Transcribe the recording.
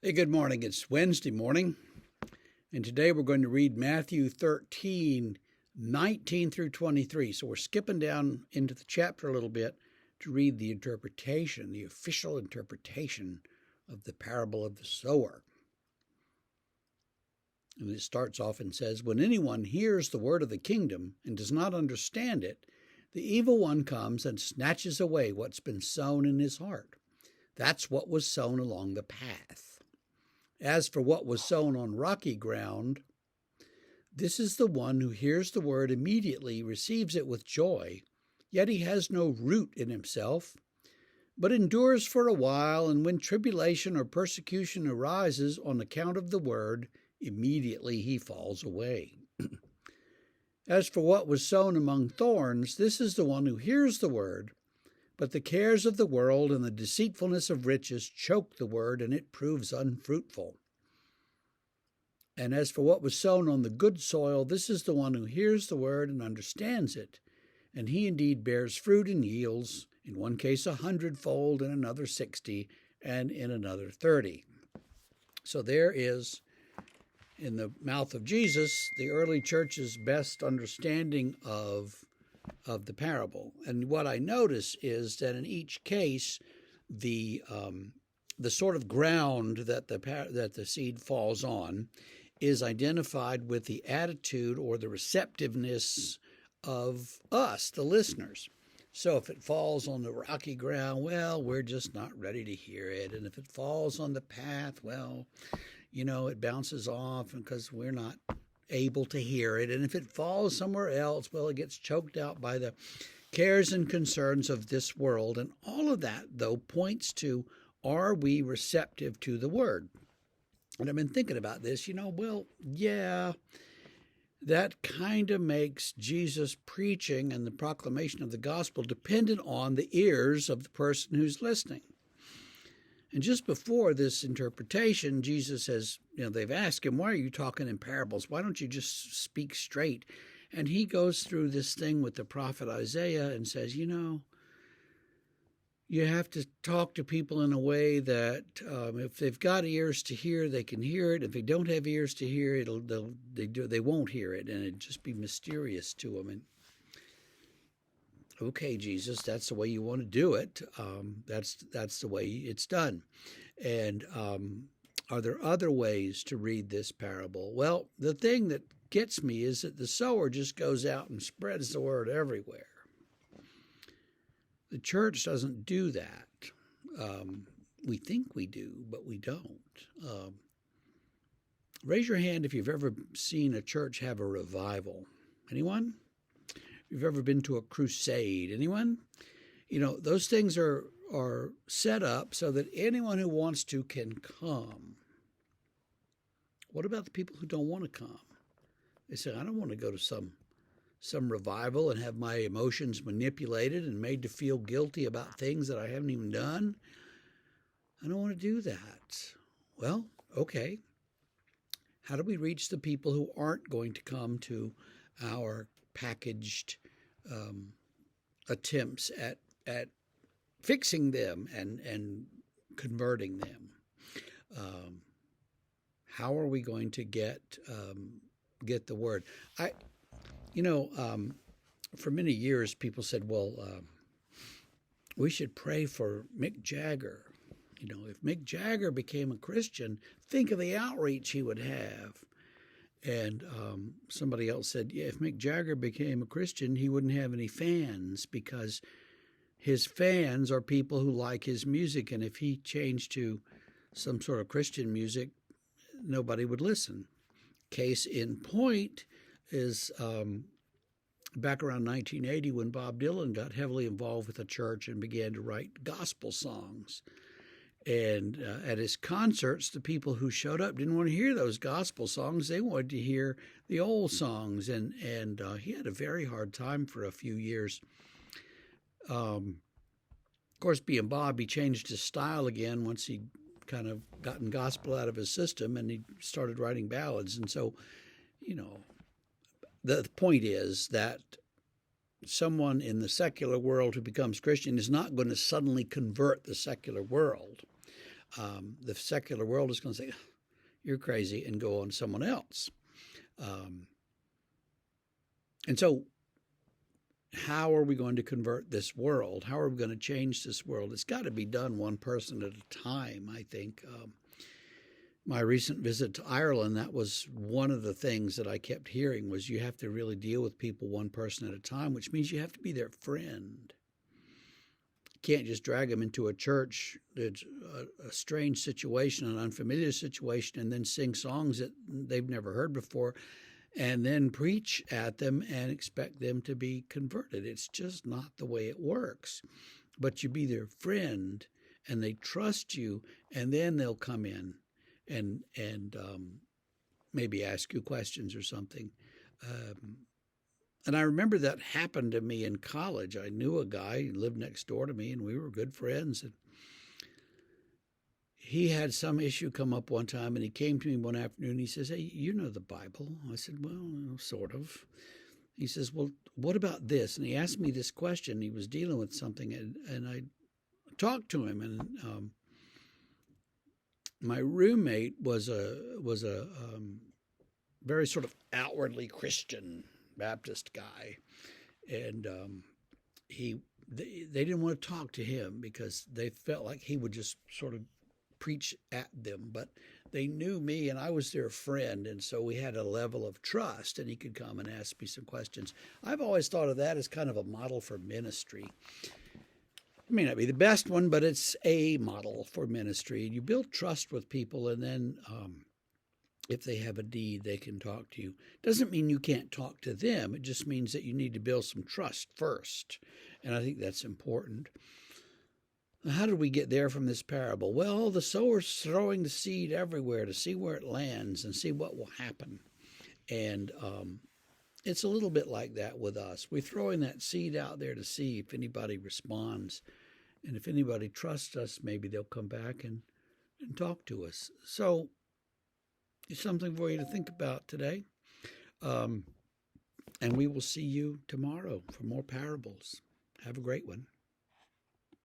Hey, good morning. It's Wednesday morning, and today we're going to read Matthew 13, 19 through 23. So we're skipping down into the chapter a little bit to read the interpretation, the official interpretation of the parable of the sower. And it starts off and says, "When anyone hears the word of the kingdom and does not understand it, the evil one comes and snatches away what's been sown in his heart. That's what was sown along the path. As for what was sown on rocky ground, this is the one who hears the word immediately, receives it with joy, yet he has no root in himself, but endures for a while, and when tribulation or persecution arises on account of the word, immediately he falls away. As for what was sown among thorns, this is the one who hears the word, but the cares of the world and the deceitfulness of riches choke the word, and it proves unfruitful. And as for what was sown on the good soil, this is the one who hears the word and understands it, and he indeed bears fruit and yields, in one case 100-fold, in another 60, and in another 30. So there is, in the mouth of Jesus, the early church's best understanding of the parable. And what I notice is that in each case, the sort of ground that the seed falls on is identified with the attitude or the receptiveness of us, the listeners. So if it falls on the rocky ground, well, we're just not ready to hear it. And if it falls on the path, well, it bounces off because we're not able to hear it. And if it falls somewhere else, well, it gets choked out by the cares and concerns of this world. And all of that, though, points to, are we receptive to the word? And I've been thinking about this, that kind of makes Jesus' preaching and the proclamation of the gospel dependent on the ears of the person who's listening. And just before this interpretation, Jesus says, they've asked him, why are you talking in parables? Why don't you just speak straight? And he goes through this thing with the prophet Isaiah and says, you have to talk to people in a way that if they've got ears to hear, they can hear it. If they don't have ears to hear, they won't hear it, and it'd just be mysterious to them. And okay, Jesus, that's the way you want to do it. That's the way it's done. And are there other ways to read this parable? Well, the thing that gets me is that the sower just goes out and spreads the word everywhere. The church doesn't do that. We think we do, but we don't. Raise your hand if you've ever seen a church have a revival. Anyone? If you've ever been to a crusade. Anyone? Those things are set up so that anyone who wants to can come. What about the people who don't want to come? They say, I don't want to go to some revival and have my emotions manipulated and made to feel guilty about things that I haven't even done. I don't want to do that. Well, okay. How do we reach the people who aren't going to come to our packaged attempts at fixing them and converting them? How are we going to get the word? For many years, people said, well, we should pray for Mick Jagger. If Mick Jagger became a Christian, think of the outreach he would have. And somebody else said, if Mick Jagger became a Christian, he wouldn't have any fans because his fans are people who like his music. And if he changed to some sort of Christian music, nobody would listen. Case in point is back around 1980 when Bob Dylan got heavily involved with the church and began to write gospel songs. And at his concerts, the people who showed up didn't want to hear those gospel songs. They wanted to hear the old songs. And he had a very hard time for a few years. Of course, being Bob, he changed his style again once he'd kind of gotten gospel out of his system, and he started writing ballads. And so, the point is that someone in the secular world who becomes Christian is not going to suddenly convert the secular world. The secular world is going to say, you're crazy, and go on to someone else. And so how are we going to convert this world? How are we going to change this world? It's got to be done one person at a time, I think. My recent visit to Ireland, that was one of the things that I kept hearing was you have to really deal with people one person at a time, which means you have to be their friend. You can't just drag them into a church that's a strange situation, an unfamiliar situation, and then sing songs that they've never heard before, and then preach at them and expect them to be converted. It's just not the way it works. But you be their friend, and they trust you, and then they'll come in and maybe ask you questions or something. And I remember that happened to me in college. I knew a guy who lived next door to me, and we were good friends. And he had some issue come up one time, and he came to me one afternoon. He says, "Hey, you know the Bible?" I said, "Well, sort of." He says, "Well, what about this?" And he asked me this question. He was dealing with something, and I talked to him. And my roommate was a very sort of outwardly Christian Baptist guy, and they didn't want to talk to him because they felt like he would just sort of preach at them. But they knew me, and I was their friend, and so we had a level of trust, and he could come and ask me some questions. I've always thought of that as kind of a model for ministry. It may not be the best one, but it's a model for ministry. You build trust with people, and then if they have a need, they can talk to you. Doesn't mean you can't talk to them. It just means that you need to build some trust first, and I think that's important. How did we get there from this parable? Well, the sower's throwing the seed everywhere to see where it lands and see what will happen. And it's a little bit like that with us. We're throwing that seed out there to see if anybody responds. And if anybody trusts us, maybe they'll come back and talk to us. So it's something for you to think about today. And we will see you tomorrow for more parables. Have a great one.